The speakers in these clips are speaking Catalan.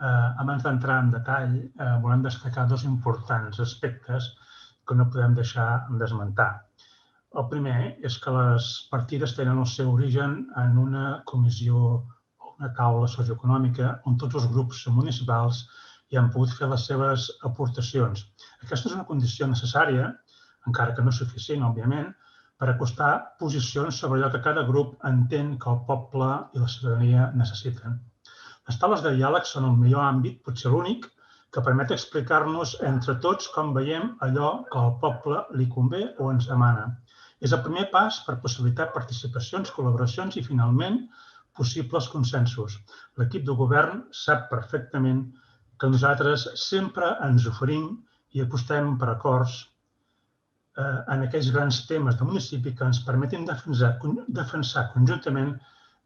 abans d'entrar en detall, volem destacar dos importants aspectes que no podem deixar d'esmentar. El primer és que les partides tenen el seu origen en una comissió o una taula socioeconòmica on tots els grups municipals hi han pogut fer les seves aportacions. Aquesta és una condició necessària, encara que no suficient, òbviament, per acostar posicions sobre allò que cada grup entén que el poble i la ciutadania necessiten. Les taules de diàleg són el millor àmbit, potser l'únic, que permet explicar-nos entre tots com veiem allò que al poble li convé o ens demana. És el primer pas per possibilitar participacions, col·laboracions i, finalment, possibles consensos. L'equip de govern sap perfectament que nosaltres sempre ens oferim i apostem per acords en aquells grans temes de municipi que ens permetin defensar conjuntament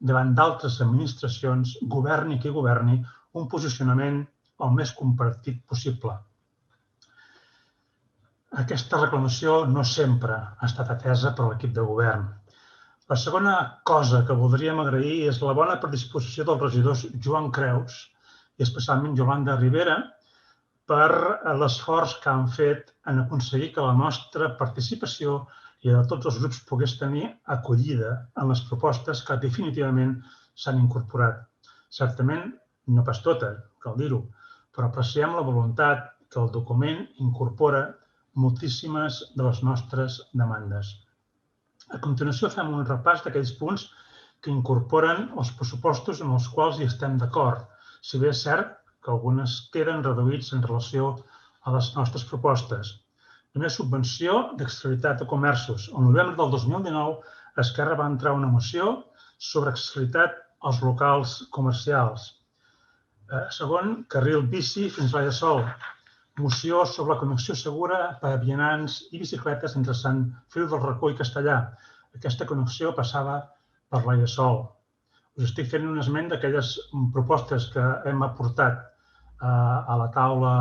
davant d'altres administracions, governi qui governi, un posicionament el més compartit possible. Aquesta reclamació no sempre ha estat atesa per l'equip de govern. La segona cosa que voldríem agrair és la bona predisposició dels regidors Joan Creus i especialment Yolanda Rivera per l'esforç que han fet en aconseguir que la nostra participació i de tots els grups pogués tenir acollida en les propostes que definitivament s'han incorporat. Certament, no pas totes, cal dir-ho, però apreciem la voluntat que el document incorpora moltíssimes de les nostres demandes. A continuació fem un repàs d'aquells punts que incorporen els pressupostos en els quals hi estem d'acord, si bé és cert que algunes queden reduïts en relació a les nostres propostes. Una subvenció d'accessibilitat a comerços. El novembre del 2019, Esquerra va entrar una moció sobre accessibilitat als locals comercials. Segon, carril bici fins a la de Sol. Moció sobre la connexió segura per a vianants i bicicletes entre Sant Feliu del Racó i Castellar. Aquesta connexió passava per la de Sol. Us estic fent un esment d'aquelles propostes que hem aportat a la taula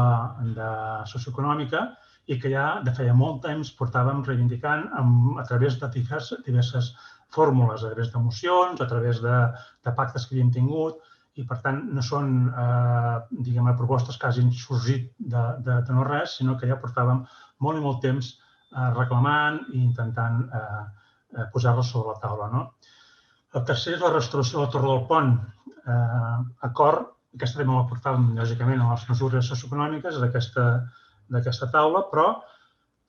socioeconòmica i que ja de feia molt temps portàvem reivindicant a través de diverses fórmules, a través de mocions, a través de pactes que havíem tingut, i per tant no són propostes que hagin sorgit de no res, sinó que ja portàvem molt i molt temps reclamant i intentant posar-les sobre la taula. El tercer és la restauració de la Torre del Pont. Acord, aquesta també la portàvem lògicament a les mesures socioeconòmiques d'aquesta taula, però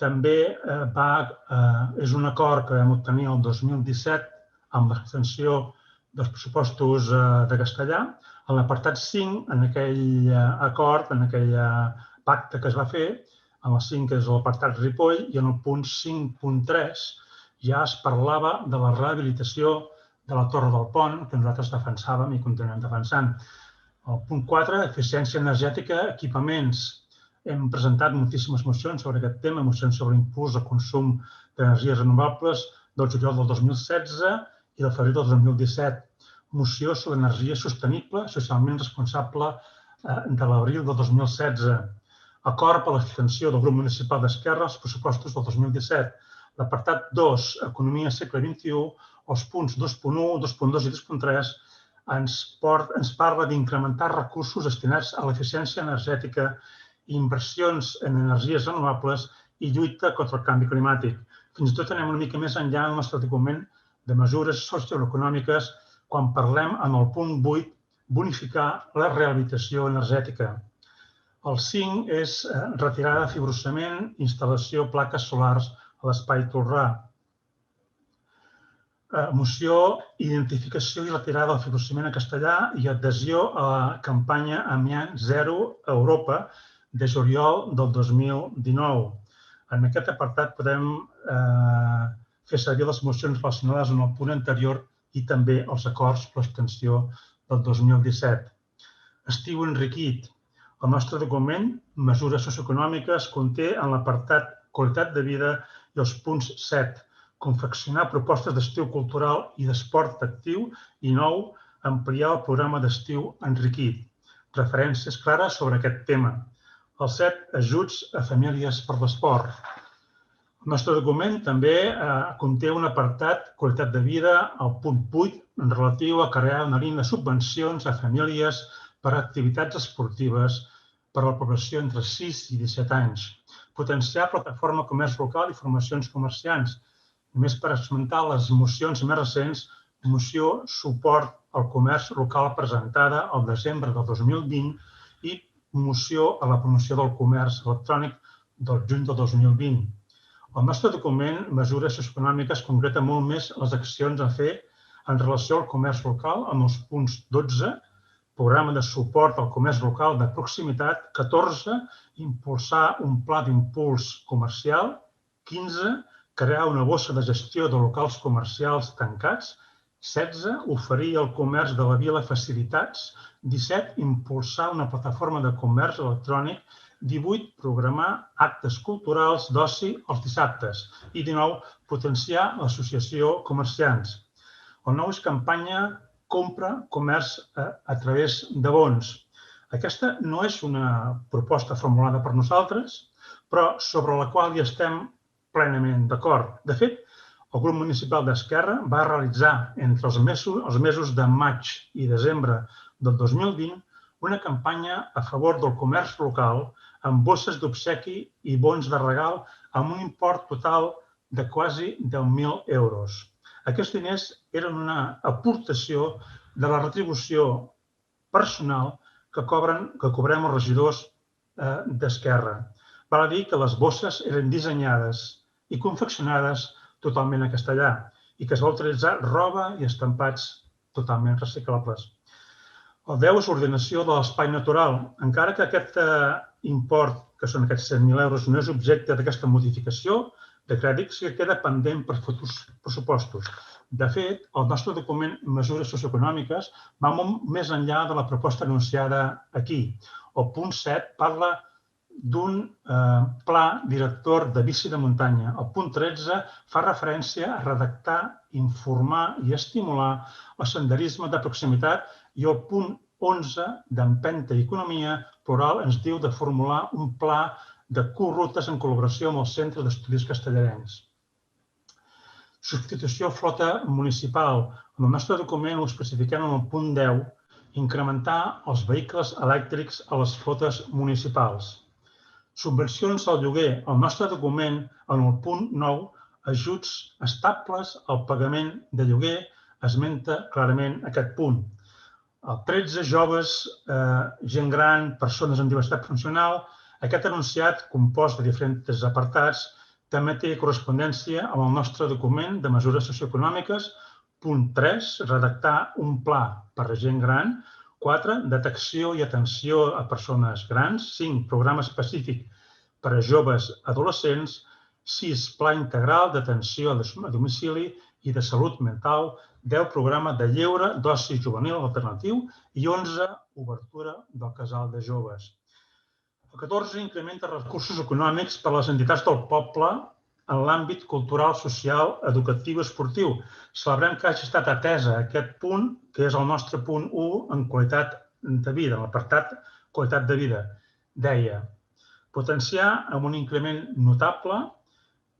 també és un acord que vam obtenir el 2017 amb l'extensió dels pressupostos de Castellà. En l'apartat 5, en aquell acord, en aquell pacte que es va fer, en el 5 és l'apartat Ripoll i en el punt 5.3 ja es parlava de la rehabilitació de la Torre del Pont, que nosaltres defensàvem i continuem defensant. El punt 4, eficiència energètica, equipaments. Hem presentat moltíssimes mocions sobre aquest tema, mocions sobre impuls al consum d'energies renovables del juliol del 2016 i del febrer del 2017. Moció sobre energia sostenible, socialment responsable de l'abril del 2016. Acord per l'extensió del grup municipal d'Esquerra als pressupostos del 2017. L'apartat 2, Economia segle XXI, els punts 2.1, 2.2 i 2.3 ens parla d'incrementar recursos destinats a l'eficiència energètica, inversions en energies renovables i lluita contra el canvi climàtic. Fins i tot anem una mica més enllà del nostre document de mesures socioeconòmiques quan parlem en el punt 8 bonificar la rehabilitació energètica. El 5 és retirada de fibrociment, instal·lació plaques solars a l'espai Tolrà. Moció, identificació i retirada del fibrociment a Castellà i adhesió a la campanya Amiant Zero a Europa de juliol del 2019. En aquest apartat podem fer servir les mocions relacionades amb el punt anterior i també els acords per l'extensió del 2017. Estiu enriquit. El nostre document, mesures socioeconòmiques, conté en l'apartat qualitat de vida i els punts 7, confeccionar propostes d'estiu cultural i d'esport actiu i 9, ampliar el programa d'estiu enriquit. Referències clares sobre aquest tema. El 7, ajuts a famílies per l'esport. El nostre document també conté un apartat qualitat de vida al punt 8 relatiu a crear una línia de subvencions a famílies per a activitats esportives per a la població entre 6 i 17 anys. Potenciar plataforma comerç local i formacions comerciants. Només per esmentar les mocions més recents, moció suport al comerç local presentada al desembre del 2020 i moció a la promoció del comerç electrònic del juny del 2020. El nostre document, Mesures socioeconòmiques, concreta molt més les accions a fer en relació al comerç local amb els punts 12, programa de suport al comerç local de proximitat, 14, impulsar un pla d'impuls comercial, 15, crear una bossa de gestió de locals comercials tancats, 16, oferir al comerç de la vila facilitats, 17, impulsar una plataforma de comerç electrònic, 18, programar actes culturals d'oci els dissabtes i 19, potenciar l'associació comerciants. El nou és campanya compra comerç a través de bons. Aquesta no és una proposta formulada per nosaltres, però sobre la qual hi estem plenament d'acord. De fet, el grup municipal d'Esquerra va realitzar entre els mesos de maig i desembre del 2020 una campanya a favor del comerç local amb bosses d'obsequi i bons de regal amb un import total de quasi 10.000 euros. Aquests diners eren una aportació de la retribució personal que cobrem els regidors d'Esquerra. Val a dir que les bosses eren dissenyades i confeccionades totalment en castellà i que es va utilitzar roba i estampats totalment reciclables. El 10 és l'ordenació de l'espai natural. Encara que aquest import, que són aquests 100.000 euros, no és objecte d'aquesta modificació de crèdit, sí que queda pendent per futurs pressupostos. De fet, el nostre document Mesures socioeconòmiques va molt més enllà de la proposta anunciada aquí. El punt 7 parla d'un pla director de bici de muntanya. El punt 13 fa referència a redactar, informar i estimular el senderisme de proximitat i el punt 11 d'empenta i economia plural ens diu de formular un pla de currutes en col·laboració amb el Centre d'Estudis Castellarencs. Substitució flota municipal. En el nostre document ho especifiquem en el punt 10, incrementar els vehicles elèctrics a les flotes municipals. Subvencions al lloguer. El nostre document, en el punt 9, ajuts estables al pagament de lloguer, esmenta clarament aquest punt. El 13, joves, gent gran, persones amb diversitat funcional. Aquest enunciat, compost de diferents apartats, també té correspondència amb el nostre document de mesures socioeconòmiques. Punt 3, redactar un pla per a gent gran. 4, detecció i atenció a persones grans. 5, programa específic per a joves adolescents. 6, pla integral d'atenció a domicili i de salut mental. 10, programa de lleure d'oci juvenil alternatiu. I 11, obertura del casal de joves. El 14, incrementa recursos econòmics per a les entitats del poble en l'àmbit cultural, social, educatiu i esportiu. Celebrem que hagi estat atesa aquest punt, que és el nostre punt 1 en qualitat de vida, en l'apartat qualitat de vida. Deia, potenciar amb un increment notable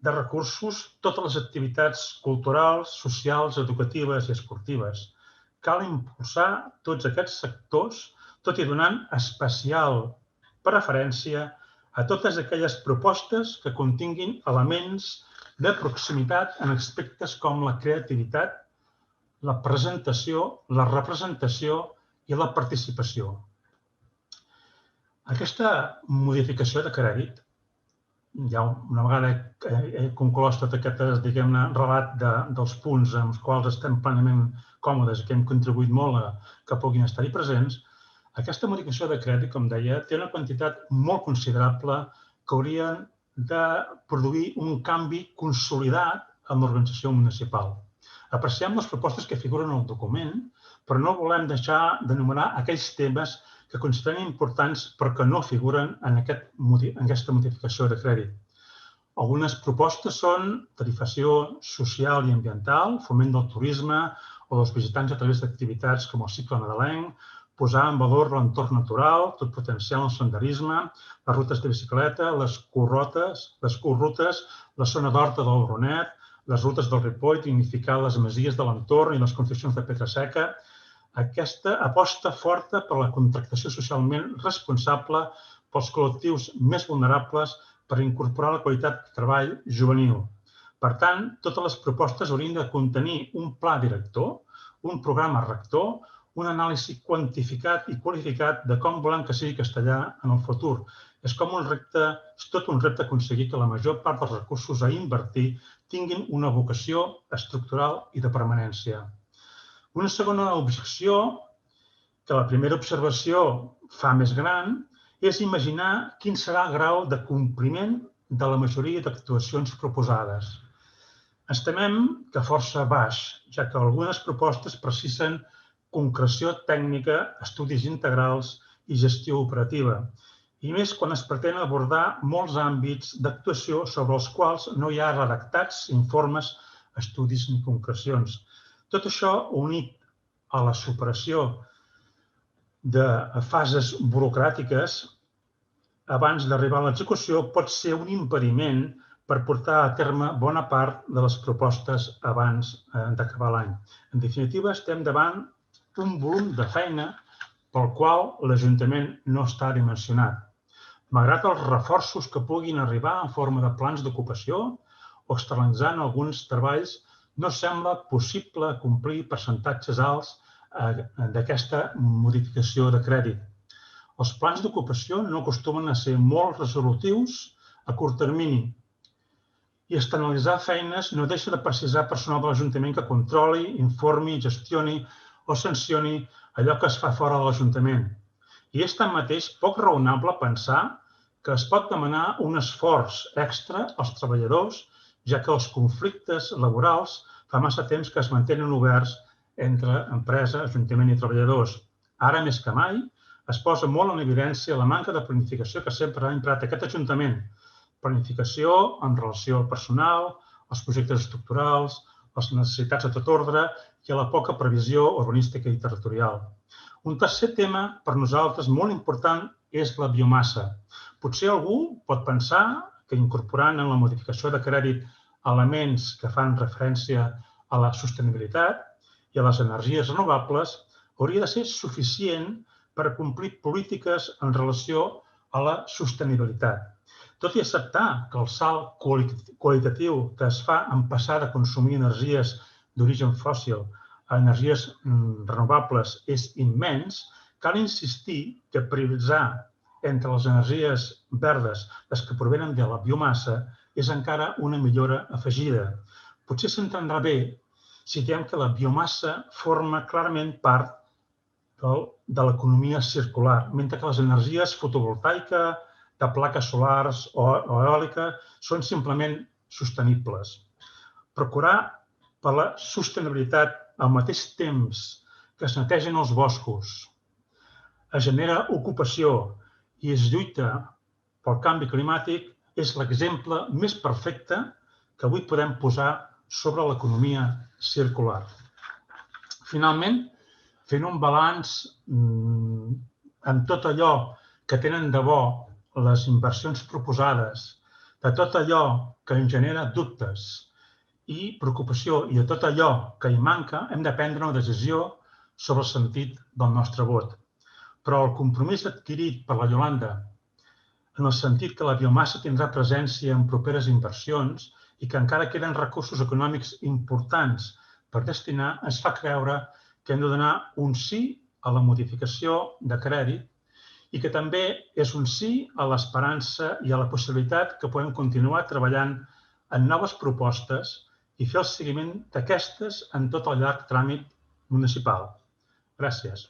de recursos totes les activitats culturals, socials, educatives i esportives. Cal impulsar tots aquests sectors, tot i donant especial preferència a totes aquelles propostes que continguin elements de proximitat en aspectes com la creativitat, la presentació, la representació i la participació. Aquesta modificació de crèdit, ja una vegada he conclòs tot aquest relat dels punts amb els quals estem plenament còmodes i que hem contribuït molt a que puguin estar-hi presents, aquesta modificació de crèdit, com deia, té una quantitat molt considerable que hauria de produir un canvi consolidat en l'organització municipal. Apreciem les propostes que figuren en el document, però no volem deixar d'enumerar aquells temes que considerem importants però que no figuren en aquesta modificació de crèdit. Algunes propostes són tarifació social i ambiental, foment del turisme o dels visitants a través d'activitats com el cicle nadalenc, posar en valor l'entorn natural, tot potenciant el senderisme, les rutes de bicicleta, les currutes, la zona d'Horta del Brunet, les rutes del Ripoll, dignificar les masies de l'entorn i les construccions de pedra seca, Aquesta aposta forta per la contractació socialment responsable pels col·lectius més vulnerables per incorporar la qualitat de treball juvenil. Per tant, totes les propostes haurien de contenir un pla director, un programa rector, un anàlisi quantificat i qualificat de com volem que sigui castellà en el futur. És tot un repte aconseguir que la major part dels recursos a invertir tinguin una vocació estructural i de permanència. Una segona objecció, que la primera observació fa més gran, és imaginar quin serà el grau de compliment de la majoria d'actuacions proposades. Ens temem que força baix, ja que algunes propostes precisen concreció tècnica, estudis integrals i gestió operativa, i més quan es pretén abordar molts àmbits d'actuació sobre els quals no hi ha redactats, informes, estudis ni concrecions. Tot això, unit a la superació de fases burocràtiques abans d'arribar a l'execució, pot ser un impediment per portar a terme bona part de les propostes abans d'acabar l'any. En definitiva, estem davant un volum de feina pel qual l'Ajuntament no està dimensionat. Malgrat els reforços que puguin arribar en forma de plans d'ocupació o externalitzant alguns treballs, no sembla possible complir percentatges alts d'aquesta modificació de crèdit. Els plans d'ocupació no acostumen a ser molt resolutius a curt termini i externalitzar feines no deixa de precisar personal de l'Ajuntament que controli, informi, gestioni o sancioni allò que es fa fora de l'Ajuntament. I és tanmateix poc raonable pensar que es pot demanar un esforç extra als treballadors, ja que els conflictes laborals fa massa temps que es mantenen oberts entre empresa, ajuntament i treballadors. Ara, més que mai, es posa molt en evidència la manca de planificació que sempre ha emprat aquest Ajuntament. Planificació en relació al personal, als projectes estructurals, les necessitats de tot ordre i a la poca previsió urbanística i territorial. Un tercer tema, per nosaltres, molt important, és la biomassa. Potser algú pot pensar que incorporant en la modificació de crèdit elements que fan referència a la sostenibilitat i a les energies renovables hauria de ser suficient per complir polítiques en relació a la sostenibilitat. Tot i acceptar que el salt qualitatiu que es fa en passar de consumir energies d'origen fòssil a energies renovables és immens, cal insistir que prioritzar entre les energies verdes, les que provenen de la biomassa, és encara una millora afegida. Potser s'entendrà bé si diem que la biomassa forma clarament part de l'economia circular, mentre que les energies fotovoltaica, de plaques solars o eòlica són simplement sostenibles. Procurar per la sostenibilitat al mateix temps que es netegen els boscos, es genera ocupació i es lluita pel canvi climàtic és l'exemple més perfecte que avui podem posar sobre l'economia circular. Finalment, fent un balanç en tot allò que tenen de bo les inversions proposades, de tot allò que ens genera dubtes i preocupació i de tot allò que hi manca, hem de prendre una decisió sobre el sentit del nostre vot. Però el compromís adquirit per la Iolanda en el sentit que la biomassa tindrà presència en properes inversions i que encara queden recursos econòmics importants per destinar, ens fa creure que hem de donar un sí a la modificació de crèdit i que també és un sí a l'esperança i a la possibilitat que podem continuar treballant en noves propostes i fer el seguiment d'aquestes en tot el llarg tràmit municipal. Gràcies.